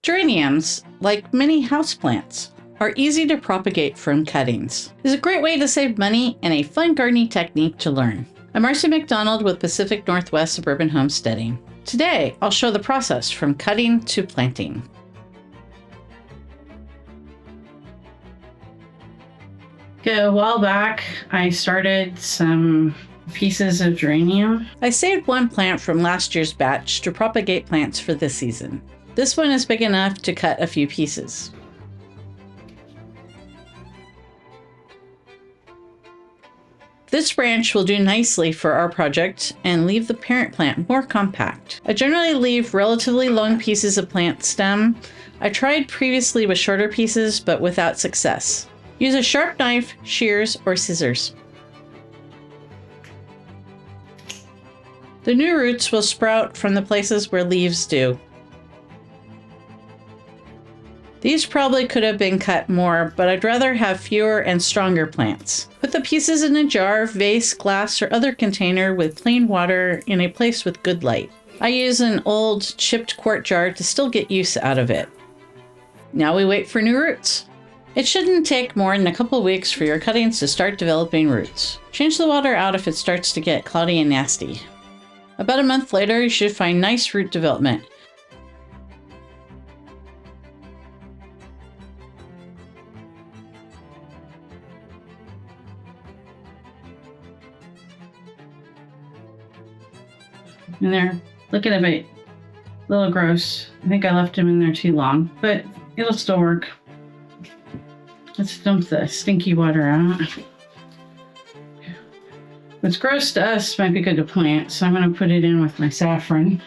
Geraniums, like many houseplants, are easy to propagate from cuttings. It's a great way to save money and a fun gardening technique to learn. I'm Marcy McDonald with Pacific Northwest Suburban Homesteading. Today, I'll show the process from cutting to planting. A while back, I started some pieces of geranium. I saved one plant from last year's batch to propagate plants for this season. This one is big enough to cut a few pieces. This branch will do nicely for our project and leave the parent plant more compact. I generally leave relatively long pieces of plant stem. I tried previously with shorter pieces, but without success. Use a sharp knife, shears, or scissors. The new roots will sprout from the places where leaves do. These probably could have been cut more, but I'd rather have fewer and stronger plants. Put the pieces in a jar, vase, glass, or other container with clean water in a place with good light. I use an old chipped quart jar to still get use out of it. Now we wait for new roots. It shouldn't take more than a couple weeks for your cuttings to start developing roots. Change the water out if it starts to get cloudy and nasty. About a month later, you should find nice root development. And they're looking a bit little gross. I think I left them in there too long, but it'll still work. Let's dump the stinky water out. What's gross to us might be good to plant, so I'm going to put it in with my saffron.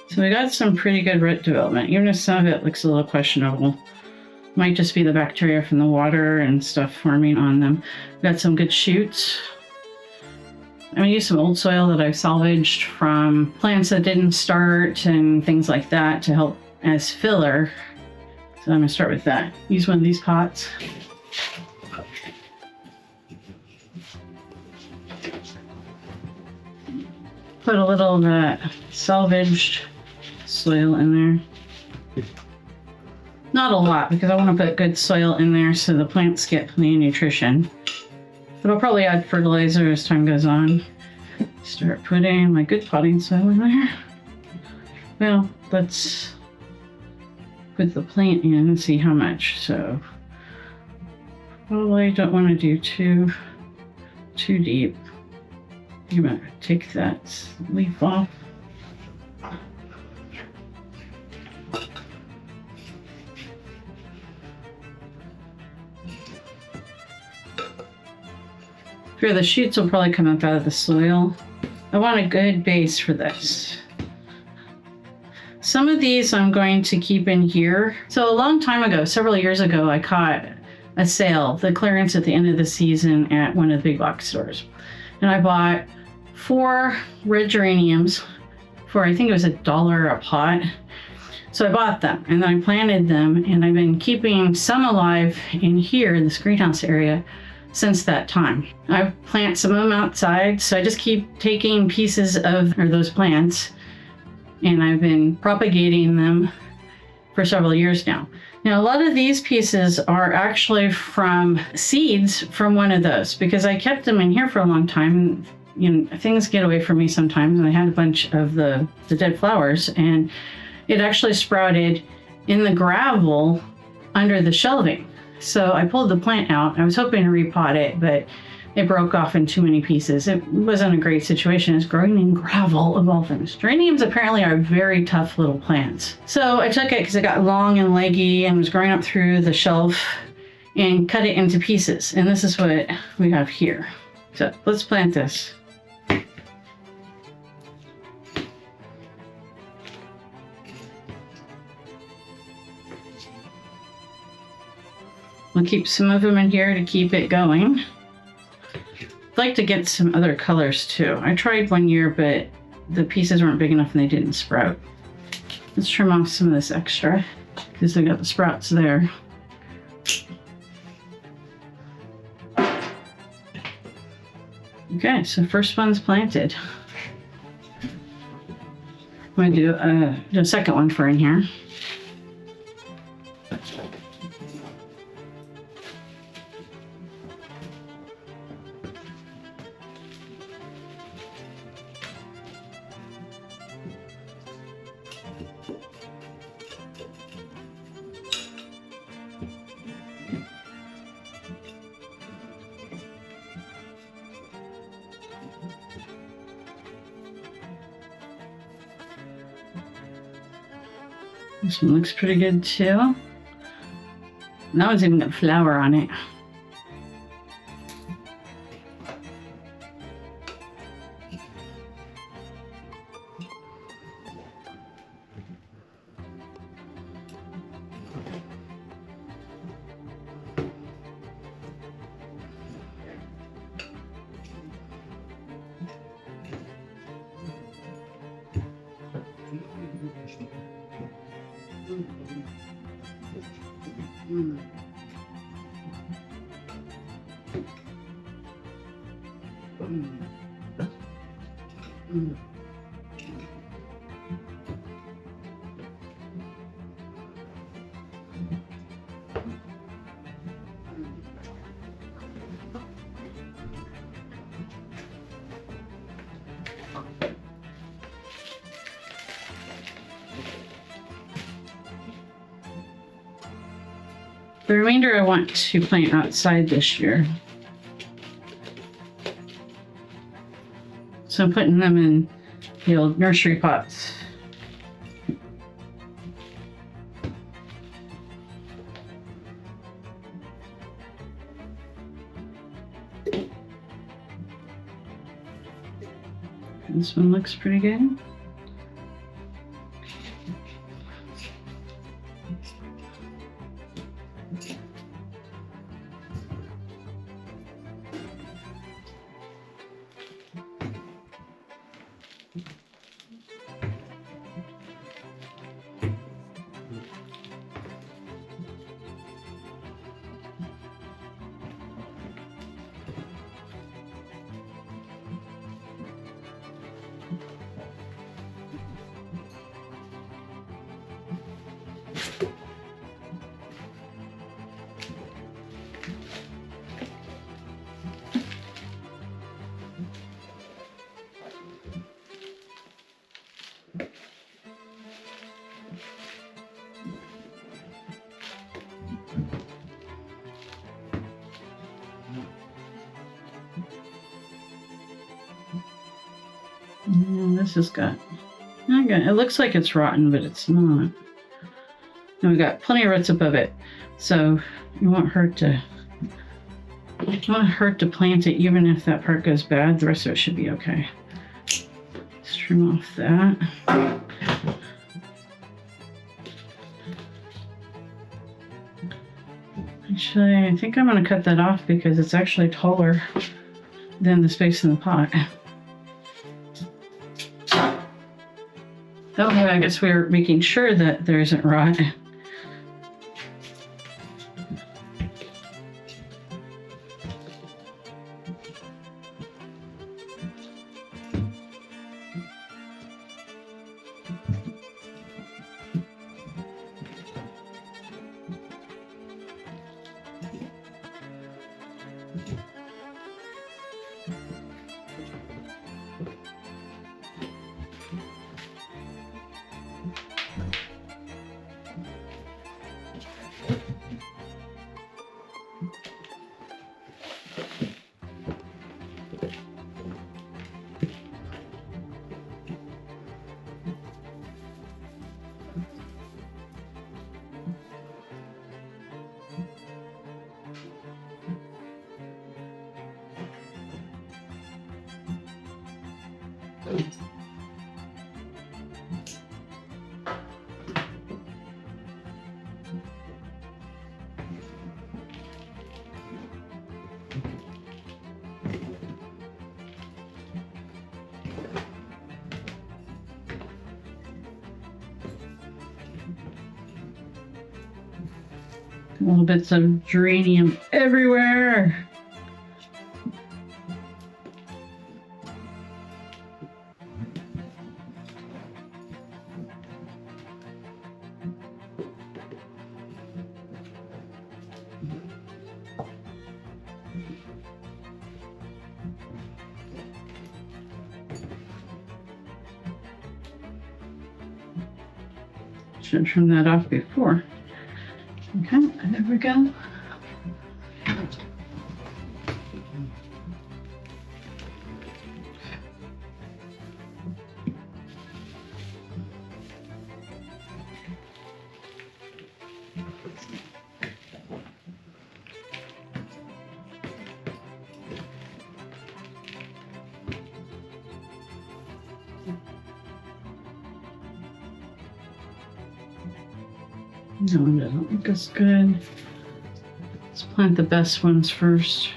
So we got some pretty good root development, even if some of it looks a little questionable. Might just be the bacteria from the water and stuff forming on them. Got some good shoots. I'm gonna use some old soil that I've salvaged from plants that didn't start and things like that to help as filler. So I'm gonna start with that. Use one of these pots. Put a little of that salvaged soil in there. Not a lot, because I want to put good soil in there so the plants get plenty of nutrition. But I'll probably add fertilizer as time goes on. Start putting my good potting soil in there. Well, let's put the plant in and see how much. So probably don't want to do too deep. I'm gonna take that leaf off. Here, the shoots will probably come up out of the soil. I want a good base for this. Some of these I'm going to keep in here. So a long time ago, several years ago, I caught a sale, the clearance at the end of the season at one of the big box stores. And I bought 4 red geraniums for, I think it was $1 a pot. So I bought them and then I planted them, and I've been keeping some alive in here in this greenhouse area since that time. I plant some of them outside, so I just keep taking pieces of those plants, and I've been propagating them for several years now. Now, a lot of these pieces are actually from seeds from one of those, because I kept them in here for a long time, and you know, things get away from me sometimes, and I had a bunch of the dead flowers, and it actually sprouted in the gravel under the shelving. So I pulled the plant out. I was hoping to repot it, but it broke off in too many pieces. It wasn't a great situation. It's growing in gravel of all things. Geraniums apparently are very tough little plants. So I took it because it got long and leggy and was growing up through the shelf, and cut it into pieces. And this is what we have here. So let's plant this. We'll keep some of them in here to keep it going. I'd like to get some other colors too. I tried one year, but the pieces weren't big enough and they didn't sprout. Let's trim off some of this extra because they got the sprouts there. Okay, so first one's planted. I'm going to do a second one for in here. This one looks pretty good too. That one's even got flower on it. The remainder I want to plant outside this year. So I'm putting them in the old nursery pots. This one looks pretty good. And this has got, okay, it looks like it's rotten, but it's not. And we got plenty of roots above it, so you won't hurt to plant it. Even if that part goes bad, the rest of it should be okay. Let's trim off that. Actually, I think I'm going to cut that off because it's actually taller than the space in the pot. Okay, I guess we're making sure that there isn't rot. Little bits of geranium everywhere. Should trim that off before. Okay, there we go. No, it doesn't look as good. Let's plant the best ones first.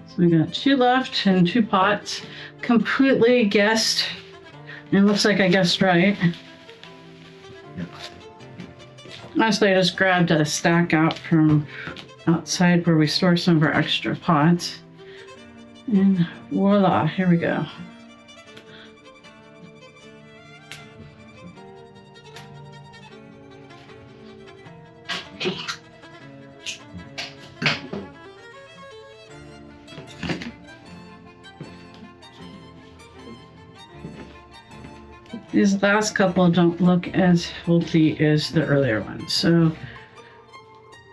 So we got 2 left and 2 pots. Completely guessed. It looks like I guessed right. Honestly, I just grabbed a stack out from outside where we store some of our extra pots. And voila, here we go. These last couple don't look as healthy as the earlier ones. So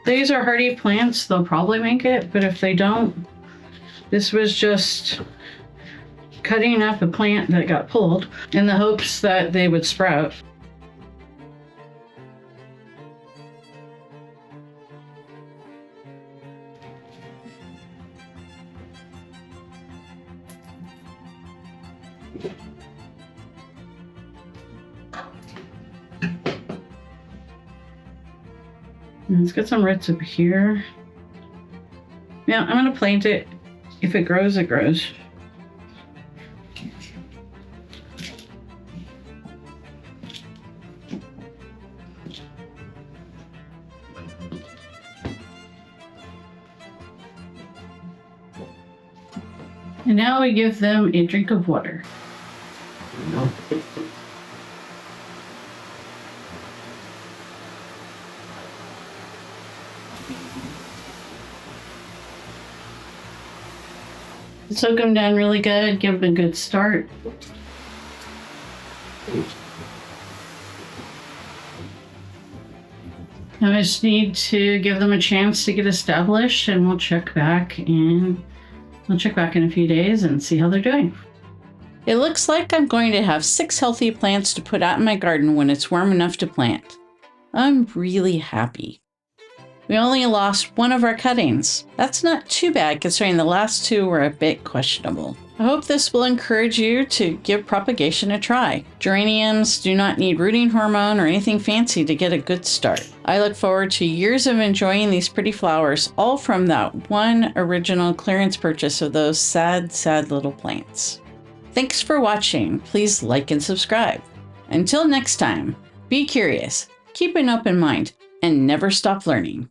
these are hardy plants. They'll probably make it, but if they don't, this was just cutting up a plant that got pulled in the hopes that they would sprout. Let's get some roots up here. Yeah, I'm gonna plant it. If it grows, it grows. And now we give them a drink of water. Soak them down really good, give them a good start. I just need to give them a chance to get established, and we'll check back in a few days and see how they're doing. It looks like I'm going to have 6 healthy plants to put out in my garden when it's warm enough to plant. I'm really happy. We only lost 1 of our cuttings. That's not too bad considering the last 2 were a bit questionable. I hope this will encourage you to give propagation a try. Geraniums do not need rooting hormone or anything fancy to get a good start. I look forward to years of enjoying these pretty flowers, all from that one original clearance purchase of those sad, sad little plants. Thanks for watching. Please like and subscribe. Until next time, be curious, keep an open mind, and never stop learning.